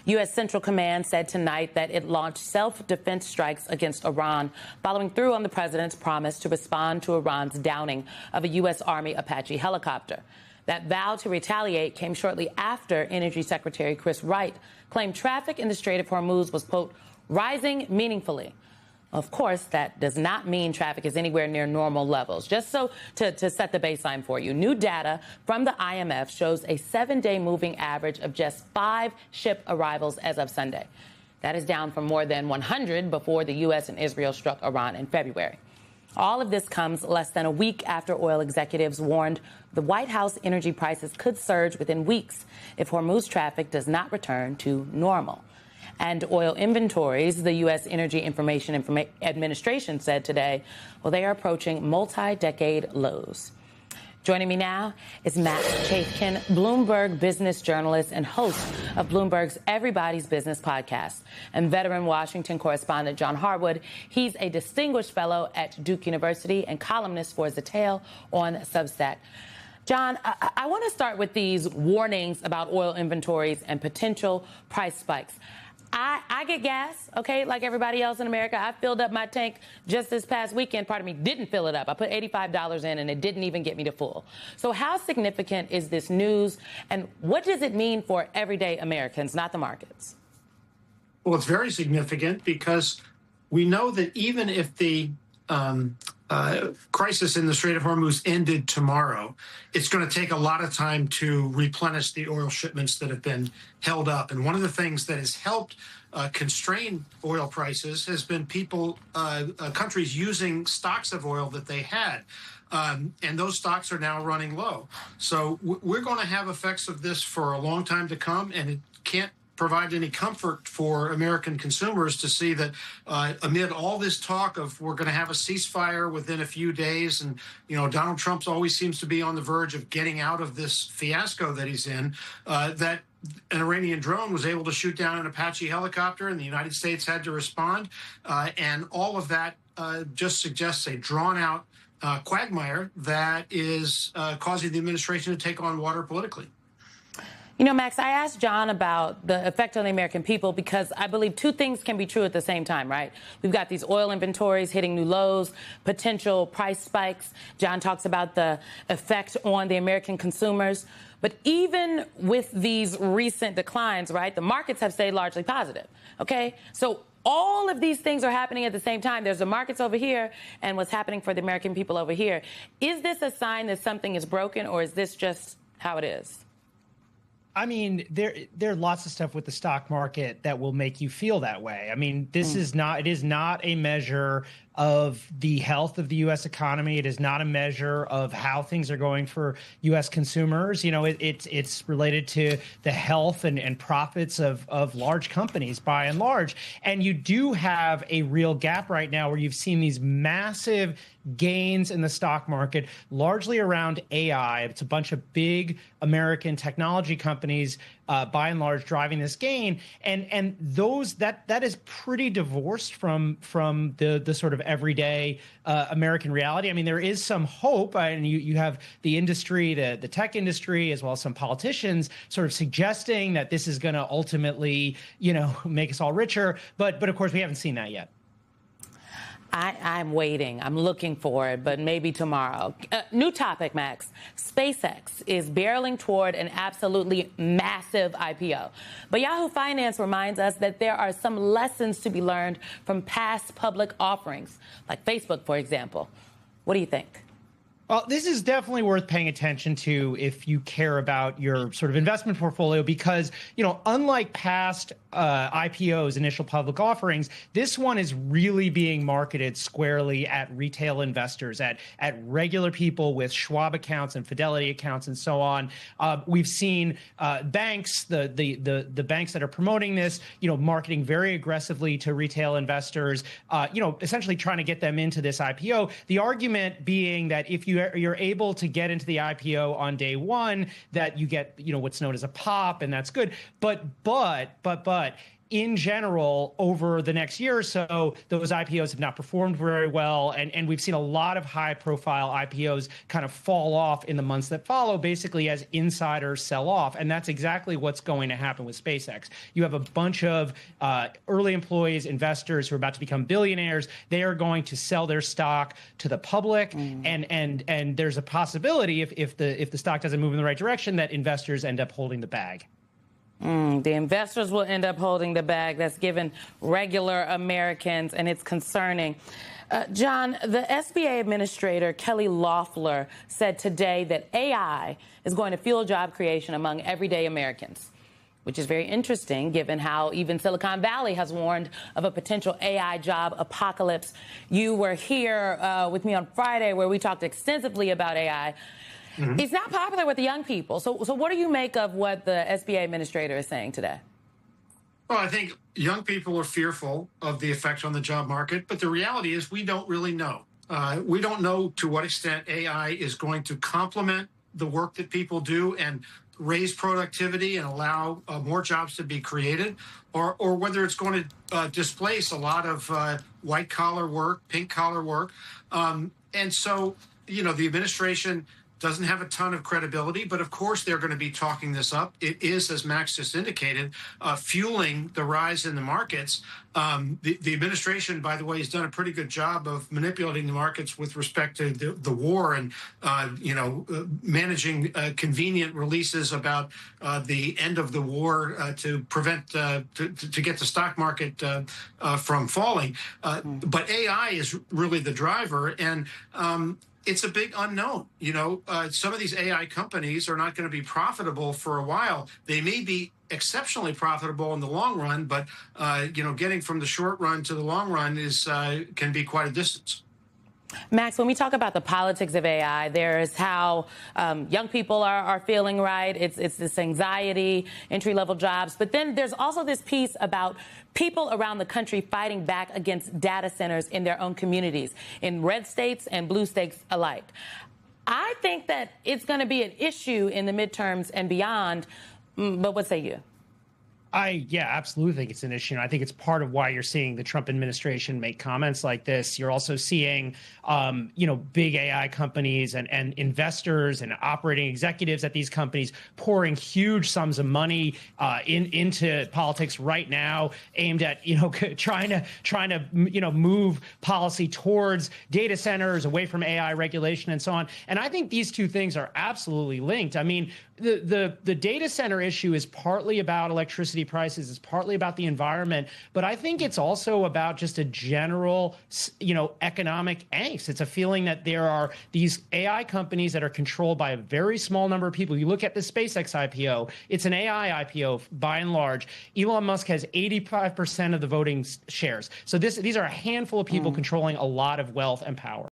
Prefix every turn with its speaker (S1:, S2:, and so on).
S1: U.S. Central Command said tonight that it launched self-defense strikes against Iran, following through on the president's promise to respond to Iran's downing of a U.S. Army Apache helicopter. That vow to retaliate came shortly after Energy Secretary Chris Wright claimed traffic in the Strait of Hormuz was, quote, rising meaningfully. Of course, that does not mean traffic is anywhere near normal levels. Just so to set the baseline for you, new data from the IMF shows a 7-day moving average of just 5 ship arrivals as of Sunday. That is down from more than 100 before the U.S. and Israel struck Iran in February. All of this comes less than a week after oil executives warned the White House energy prices could surge within weeks if Hormuz traffic does not return to normal. And oil inventories, the U.S. Energy Information Administration said today, well, they are approaching multi-decade lows. Joining me now is Max Chafkin, Bloomberg business journalist and host of Bloomberg's Everybody's Business podcast, and veteran Washington correspondent John Harwood. He's a distinguished fellow at Duke University and columnist for Zetail on Substack. John, I want to start with these warnings about oil inventories and potential price spikes. I get gas, okay, like everybody else in America. I filled up my tank just this past weekend. Part of me didn't fill it up. I put $85 in, and it didn't even get me to full. So how significant is this news, and what does it mean for everyday Americans, not the markets?
S2: Well, it's very significant because we know that even if the crisis in the Strait of Hormuz ended tomorrow, it's going to take a lot of time to replenish the oil shipments that have been held up. And one of the things that has helped constrain oil prices has been countries using stocks of oil that they had. And those stocks are now running low. So we're going to have effects of this for a long time to come, and it can't provide any comfort for American consumers to see that amid all this talk of we're going to have a ceasefire within a few days, and Donald Trump always seems to be on the verge of getting out of this fiasco that he's in, that an Iranian drone was able to shoot down an Apache helicopter and the United States had to respond, and all of that just suggests a drawn-out quagmire that is causing the administration to take on water politically.
S1: You know, Max, I asked John about the effect on the American people because I believe two things can be true at the same time, right? We've got these oil inventories hitting new lows, potential price spikes. John talks about the effect on the American consumers. But even with these recent declines, right, the markets have stayed largely positive, okay? So all of these things are happening at the same time. There's the markets over here and what's happening for the American people over here. Is this a sign that something is broken, or is this just how it is?
S3: I mean, there are lots of stuff with the stock market that will make you feel that way. I mean, it is not a measure of the health of the U.S. economy. It is not a measure of how things are going for U.S. consumers. It's related to the health and profits of large companies by and large. And you do have a real gap right now where you've seen these massive gains in the stock market, largely around AI. It's a bunch of big American technology companies, by and large, driving this gain, and that is pretty divorced from the sort of everyday American reality. I mean, there is some hope, and you have the industry, the tech industry, as well as some politicians sort of suggesting that this is going to ultimately, make us all richer. But of course, we haven't seen that yet.
S1: I'm waiting. I'm looking for it, but maybe tomorrow. New topic, Max. SpaceX is barreling toward an absolutely massive IPO. But Yahoo Finance reminds us that there are some lessons to be learned from past public offerings, like Facebook, for example. What do you think?
S3: Well, this is definitely worth paying attention to if you care about your sort of investment portfolio, because, unlike past IPOs, initial public offerings, this one is really being marketed squarely at retail investors, at regular people with Schwab accounts and Fidelity accounts and so on. We've seen banks, the banks that are promoting this, marketing very aggressively to retail investors, essentially trying to get them into this IPO. The argument being that if you're able to get into the IPO on day one, that you get, what's known as a pop, and that's good. But in general, over the next year or so, those IPOs have not performed very well. And we've seen a lot of high profile IPOs kind of fall off in the months that follow, basically as insiders sell off. And that's exactly what's going to happen with SpaceX. You have a bunch of early employees, investors who are about to become billionaires. They are going to sell their stock to the public. And there's a possibility, if the stock doesn't move in the right direction, that investors end up holding the bag.
S1: The investors will end up holding the bag that's given regular Americans, and it's concerning. John, the SBA administrator, Kelly Loeffler, said today that AI is going to fuel job creation among everyday Americans, which is very interesting given how even Silicon Valley has warned of a potential AI job apocalypse. You were here with me on Friday where we talked extensively about AI. It's not popular with the young people. So what do you make of what the SBA administrator is saying today?
S2: Well, I think young people are fearful of the effect on the job market, but the reality is we don't really know. We don't know to what extent AI is going to complement the work that people do and raise productivity and allow more jobs to be created, or whether it's going to displace a lot of white-collar work, pink-collar work. And so, the administration doesn't have a ton of credibility, but of course they're going to be talking this up. It is, as Max just indicated, fueling the rise in the markets. The administration, by the way, has done a pretty good job of manipulating the markets with respect to the war and, managing convenient releases about the end of the war to prevent, to get the stock market from falling. But AI is really the driver. And it's a big unknown. Some of these AI companies are not going to be profitable for a while. They may be exceptionally profitable in the long run, but getting from the short run to the long run can be quite a distance.
S1: Max, when we talk about the politics of AI, there's how young people are feeling, right? It's this anxiety, entry-level jobs. But then there's also this piece about people around the country fighting back against data centers in their own communities, in red states and blue states alike. I think that it's going to be an issue in the midterms and beyond. But what say you?
S3: I absolutely think it's an issue. And I think it's part of why you're seeing the Trump administration make comments like this. You're also seeing, big AI companies and investors and operating executives at these companies pouring huge sums of money into politics right now, aimed at, trying to move policy towards data centers, away from AI regulation and so on. And I think these two things are absolutely linked. I mean, the data center issue is partly about electricity prices, it's partly about the environment, but I think it's also about just a general, economic angst. It's a feeling that there are these AI companies that are controlled by a very small number of people. You look at the SpaceX IPO, it's an AI IPO by and large. Elon Musk has 85% of the voting shares. So these are a handful of people controlling a lot of wealth and power.